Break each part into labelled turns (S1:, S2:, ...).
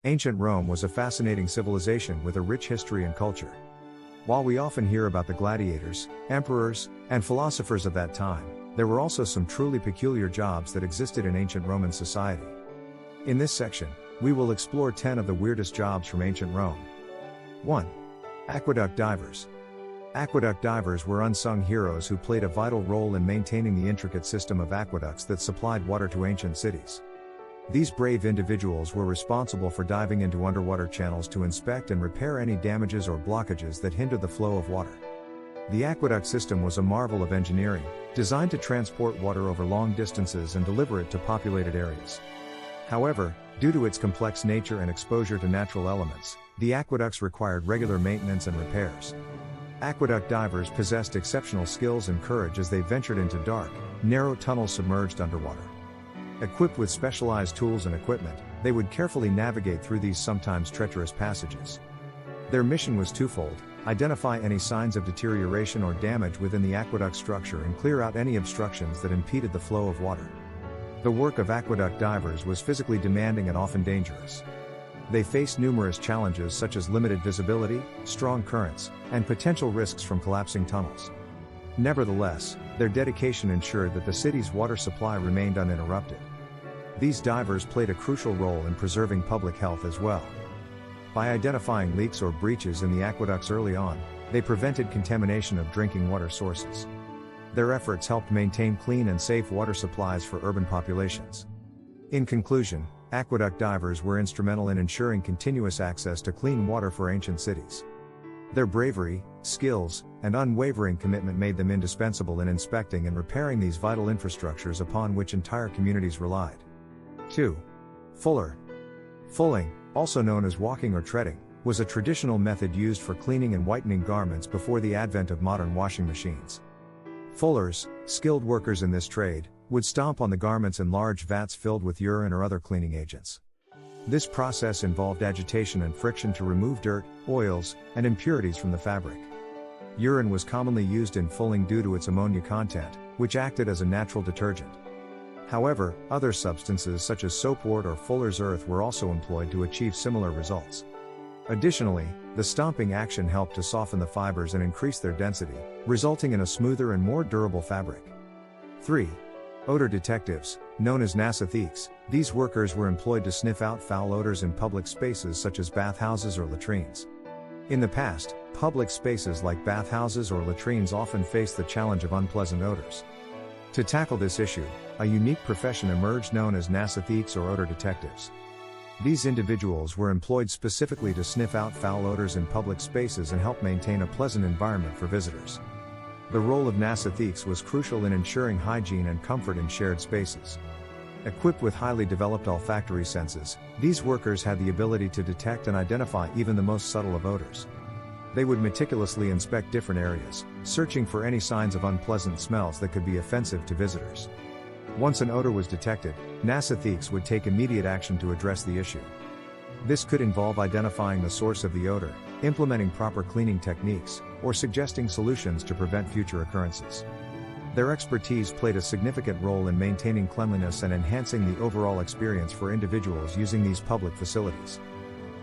S1: Ancient Rome was a fascinating civilization with a rich history and culture. While we often hear about the gladiators, emperors, and philosophers of that time, there were also some truly peculiar jobs that existed in ancient Roman society. In this section, we will explore 10 of the weirdest jobs from ancient Rome. 1. Aqueduct divers. Aqueduct divers were unsung heroes who played a vital role in maintaining the intricate system of aqueducts that supplied water to ancient cities. These brave individuals were responsible for diving into underwater channels to inspect and repair any damages or blockages that hindered the flow of water. The aqueduct system was a marvel of engineering, designed to transport water over long distances and deliver it to populated areas. However, due to its complex nature and exposure to natural elements, the aqueducts required regular maintenance and repairs. Aqueduct divers possessed exceptional skills and courage as they ventured into dark, narrow tunnels submerged underwater. Equipped with specialized tools and equipment, they would carefully navigate through these sometimes treacherous passages. Their mission was twofold: identify any signs of deterioration or damage within the aqueduct structure and clear out any obstructions that impeded the flow of water. The work of aqueduct divers was physically demanding and often dangerous. They faced numerous challenges such as limited visibility, strong currents, and potential risks from collapsing tunnels. Nevertheless, their dedication ensured that the city's water supply remained uninterrupted. These divers played a crucial role in preserving public health as well. By identifying leaks or breaches in the aqueducts early on, they prevented contamination of drinking water sources. Their efforts helped maintain clean and safe water supplies for urban populations. In conclusion, aqueduct divers were instrumental in ensuring continuous access to clean water for ancient cities. Their bravery, skills, and unwavering commitment made them indispensable in inspecting and repairing these vital infrastructures upon which entire communities relied. 2. Fuller. Fulling, also known as walking or treading, was a traditional method used for cleaning and whitening garments before the advent of modern washing machines. Fullers, skilled workers in this trade, would stomp on the garments in large vats filled with urine or other cleaning agents. This process involved agitation and friction to remove dirt, oils, and impurities from the fabric. Urine was commonly used in fulling due to its ammonia content, which acted as a natural detergent. However, other substances such as soapwort or fuller's earth were also employed to achieve similar results. Additionally, the stomping action helped to soften the fibers and increase their density, resulting in a smoother and more durable fabric. 3. Odor detectives, known as nasathiques, these workers were employed to sniff out foul odors in public spaces such as bathhouses or latrines. In the past, public spaces like bathhouses or latrines often faced the challenge of unpleasant odors. To tackle this issue, a unique profession emerged known as nasathiques or odor detectives. These individuals were employed specifically to sniff out foul odors in public spaces and help maintain a pleasant environment for visitors. The role of nasathiques was crucial in ensuring hygiene and comfort in shared spaces. Equipped with highly developed olfactory senses, these workers had the ability to detect and identify even the most subtle of odors. They would meticulously inspect different areas, searching for any signs of unpleasant smells that could be offensive to visitors. Once an odor was detected, nasathiques would take immediate action to address the issue. This could involve identifying the source of the odor, implementing proper cleaning techniques, or suggesting solutions to prevent future occurrences. Their expertise played a significant role in maintaining cleanliness and enhancing the overall experience for individuals using these public facilities.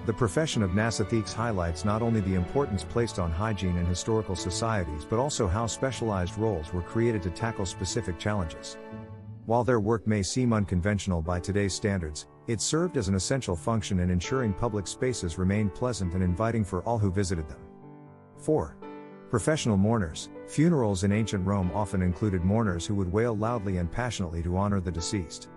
S1: The profession of nasathiques highlights not only the importance placed on hygiene in historical societies but also how specialized roles were created to tackle specific challenges. While their work may seem unconventional by today's standards, it served as an essential function in ensuring public spaces remained pleasant and inviting for all who visited them. 4. Professional mourners. Funerals in ancient Rome often included mourners who would wail loudly and passionately to honor the deceased.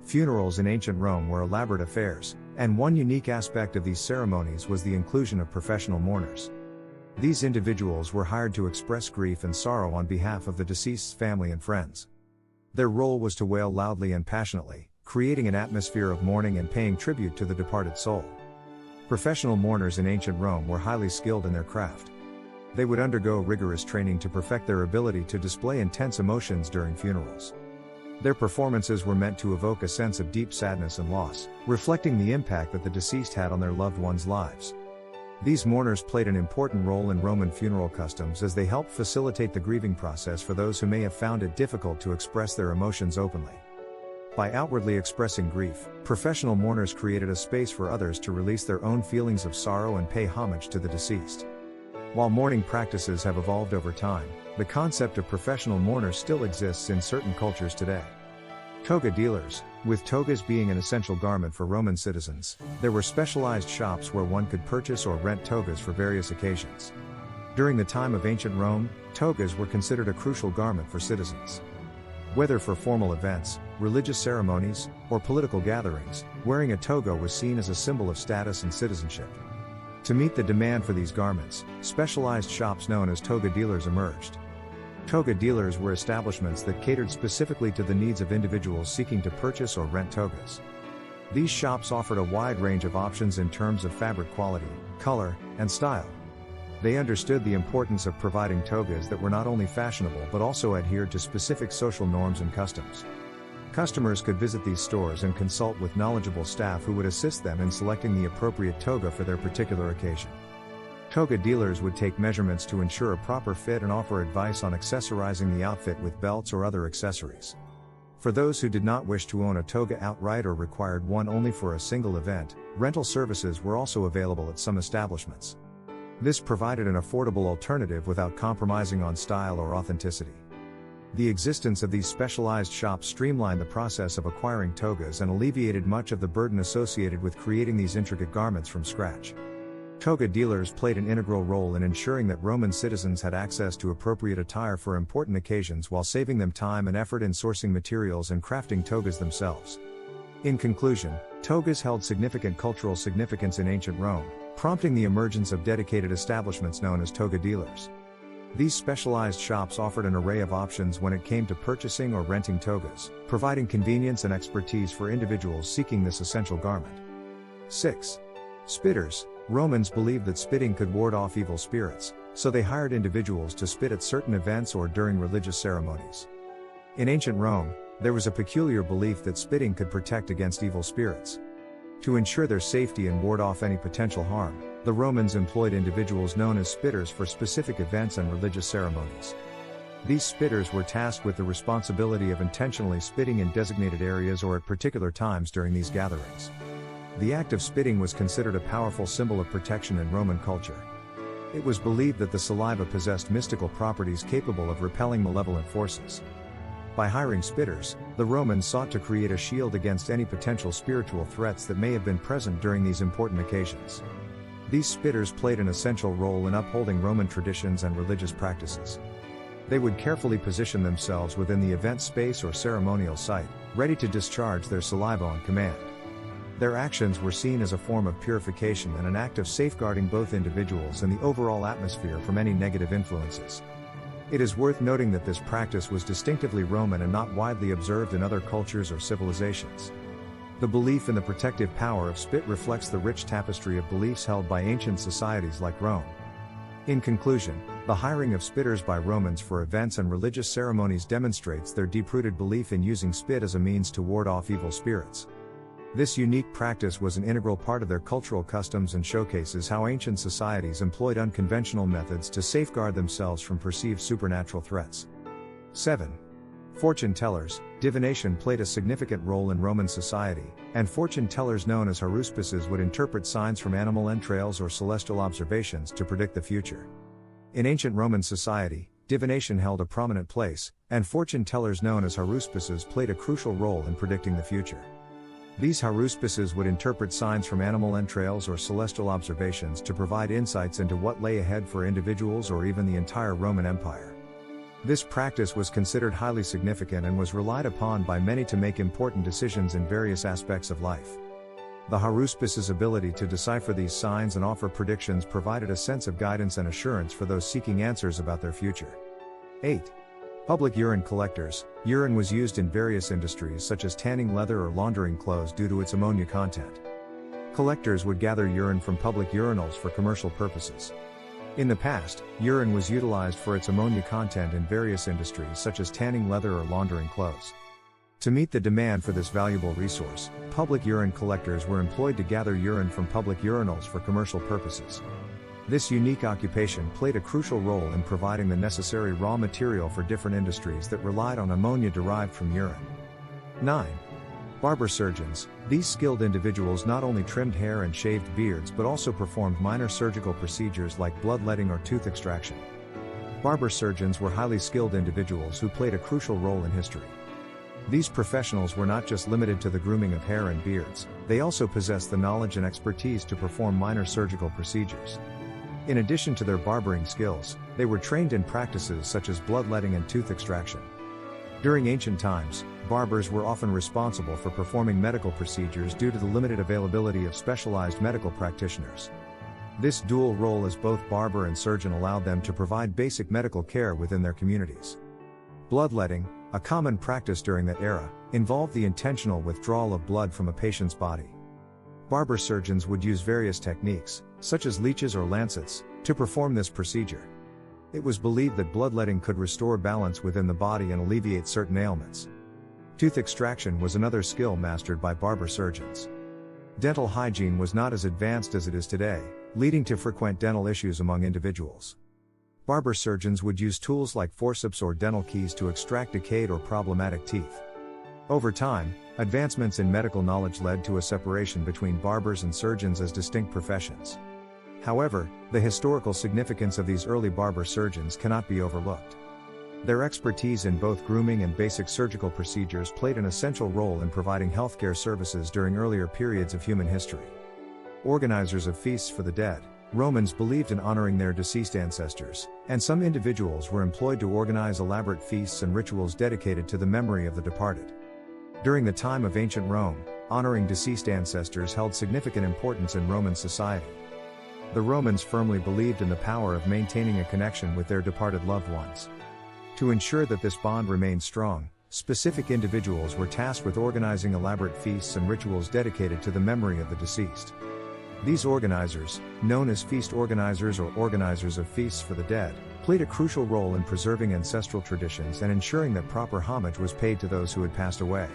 S1: Funerals in ancient Rome were elaborate affairs, and one unique aspect of these ceremonies was the inclusion of professional mourners. These individuals were hired to express grief and sorrow on behalf of the deceased's family and friends. Their role was to wail loudly and passionately, creating an atmosphere of mourning and paying tribute to the departed soul. Professional mourners in ancient Rome were highly skilled in their craft. They would undergo rigorous training to perfect their ability to display intense emotions during funerals. Their performances were meant to evoke a sense of deep sadness and loss, reflecting the impact that the deceased had on their loved ones' lives. These mourners played an important role in Roman funeral customs as they helped facilitate the grieving process for those who may have found it difficult to express their emotions openly. By outwardly expressing grief, professional mourners created a space for others to release their own feelings of sorrow and pay homage to the deceased. While mourning practices have evolved over time, the concept of professional mourners still exists in certain cultures today. Toga dealers. With togas being an essential garment for Roman citizens, there were specialized shops where one could purchase or rent togas for various occasions. During the time of ancient Rome, togas were considered a crucial garment for citizens. Whether for formal events, religious ceremonies, or political gatherings, wearing a toga was seen as a symbol of status and citizenship. To meet the demand for these garments, specialized shops known as toga dealers emerged. Toga dealers were establishments that catered specifically to the needs of individuals seeking to purchase or rent togas. These shops offered a wide range of options in terms of fabric quality, color, and style. They understood the importance of providing togas that were not only fashionable but also adhered to specific social norms and customs. Customers could visit these stores and consult with knowledgeable staff who would assist them in selecting the appropriate toga for their particular occasion. Toga dealers would take measurements to ensure a proper fit and offer advice on accessorizing the outfit with belts or other accessories. For those who did not wish to own a toga outright or required one only for a single event, rental services were also available at some establishments. This provided an affordable alternative without compromising on style or authenticity. The existence of these specialized shops streamlined the process of acquiring togas and alleviated much of the burden associated with creating these intricate garments from scratch. Toga dealers played an integral role in ensuring that Roman citizens had access to appropriate attire for important occasions while saving them time and effort in sourcing materials and crafting togas themselves. In conclusion, togas held significant cultural significance in ancient Rome, prompting the emergence of dedicated establishments known as toga dealers. These specialized shops offered an array of options when it came to purchasing or renting togas, providing convenience and expertise for individuals seeking this essential garment. 6. Spitters. Romans believed that spitting could ward off evil spirits, so they hired individuals to spit at certain events or during religious ceremonies. In ancient Rome, there was a peculiar belief that spitting could protect against evil spirits. To ensure their safety and ward off any potential harm, the Romans employed individuals known as spitters for specific events and religious ceremonies. These spitters were tasked with the responsibility of intentionally spitting in designated areas or at particular times during these gatherings. The act of spitting was considered a powerful symbol of protection in Roman culture. It was believed that the saliva possessed mystical properties capable of repelling malevolent forces. By hiring spitters, the Romans sought to create a shield against any potential spiritual threats that may have been present during these important occasions. These spitters played an essential role in upholding Roman traditions and religious practices. They would carefully position themselves within the event space or ceremonial site, ready to discharge their saliva on command. Their actions were seen as a form of purification and an act of safeguarding both individuals and the overall atmosphere from any negative influences. It is worth noting that this practice was distinctively Roman and not widely observed in other cultures or civilizations. The belief in the protective power of spit reflects the rich tapestry of beliefs held by ancient societies like Rome. In conclusion, the hiring of spitters by Romans for events and religious ceremonies demonstrates their deep-rooted belief in using spit as a means to ward off evil spirits. This unique practice was an integral part of their cultural customs and showcases how ancient societies employed unconventional methods to safeguard themselves from perceived supernatural threats. 7. Fortune tellers. Divination played a significant role in Roman society, and fortune tellers known as haruspices would interpret signs from animal entrails or celestial observations to predict the future. In ancient Roman society, divination held a prominent place, and fortune tellers known as haruspices played a crucial role in predicting the future. These haruspices would interpret signs from animal entrails or celestial observations to provide insights into what lay ahead for individuals or even the entire Roman Empire. This practice was considered highly significant and was relied upon by many to make important decisions in various aspects of life. The haruspices' ability to decipher these signs and offer predictions provided a sense of guidance and assurance for those seeking answers about their future. 8. Public urine collectors. Urine was used in various industries such as tanning leather or laundering clothes due to its ammonia content. Collectors would gather urine from public urinals for commercial purposes. In the past, urine was utilized for its ammonia content in various industries such as tanning leather or laundering clothes. To meet the demand for this valuable resource, public urine collectors were employed to gather urine from public urinals for commercial purposes. This unique occupation played a crucial role in providing the necessary raw material for different industries that relied on ammonia derived from urine. 9. Barber surgeons, these skilled individuals not only trimmed hair and shaved beards but also performed minor surgical procedures like bloodletting or tooth extraction. Barber surgeons were highly skilled individuals who played a crucial role in history. These professionals were not just limited to the grooming of hair and beards, they also possessed the knowledge and expertise to perform minor surgical procedures. In addition to their barbering skills, they were trained in practices such as bloodletting and tooth extraction. During ancient times, barbers were often responsible for performing medical procedures due to the limited availability of specialized medical practitioners. This dual role as both barber and surgeon allowed them to provide basic medical care within their communities. Bloodletting, a common practice during that era, involved the intentional withdrawal of blood from a patient's body. Barber surgeons would use various techniques, such as leeches or lancets, to perform this procedure. It was believed that bloodletting could restore balance within the body and alleviate certain ailments. Tooth extraction was another skill mastered by barber surgeons. Dental hygiene was not as advanced as it is today, leading to frequent dental issues among individuals. Barber surgeons would use tools like forceps or dental keys to extract decayed or problematic teeth. Over time, advancements in medical knowledge led to a separation between barbers and surgeons as distinct professions. However, the historical significance of these early barber surgeons cannot be overlooked. Their expertise in both grooming and basic surgical procedures played an essential role in providing healthcare services during earlier periods of human history. Organizers of feasts for the dead, Romans believed in honoring their deceased ancestors, and some individuals were employed to organize elaborate feasts and rituals dedicated to the memory of the departed. During the time of ancient Rome, honoring deceased ancestors held significant importance in Roman society. The Romans firmly believed in the power of maintaining a connection with their departed loved ones. To ensure that this bond remained strong, specific individuals were tasked with organizing elaborate feasts and rituals dedicated to the memory of the deceased. These organizers, known as feast organizers or organizers of feasts for the dead, played a crucial role in preserving ancestral traditions and ensuring that proper homage was paid to those who had passed away.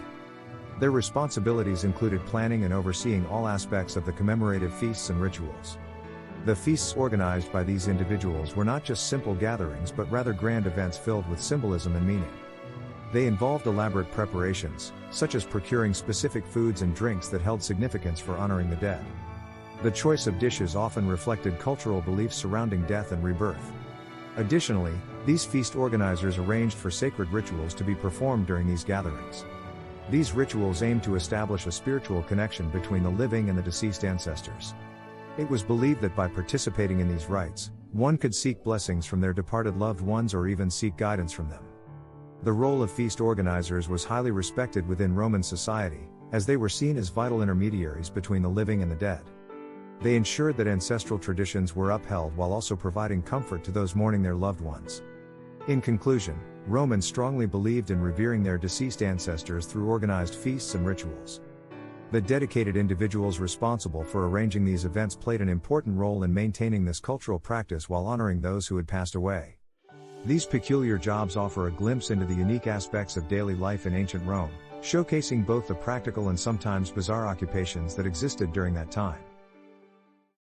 S1: Their responsibilities included planning and overseeing all aspects of the commemorative feasts and rituals. The feasts organized by these individuals were not just simple gatherings but rather grand events filled with symbolism and meaning. They involved elaborate preparations, such as procuring specific foods and drinks that held significance for honoring the dead. The choice of dishes often reflected cultural beliefs surrounding death and rebirth. Additionally, these feast organizers arranged for sacred rituals to be performed during these gatherings. These rituals aimed to establish a spiritual connection between the living and the deceased ancestors. It was believed that by participating in these rites, one could seek blessings from their departed loved ones or even seek guidance from them. The role of feast organizers was highly respected within Roman society, as they were seen as vital intermediaries between the living and the dead. They ensured that ancestral traditions were upheld while also providing comfort to those mourning their loved ones. In conclusion, Romans strongly believed in revering their deceased ancestors through organized feasts and rituals. The dedicated individuals responsible for arranging these events played an important role in maintaining this cultural practice while honoring those who had passed away. These peculiar jobs offer a glimpse into the unique aspects of daily life in ancient Rome, showcasing both the practical and sometimes bizarre occupations that existed during that time.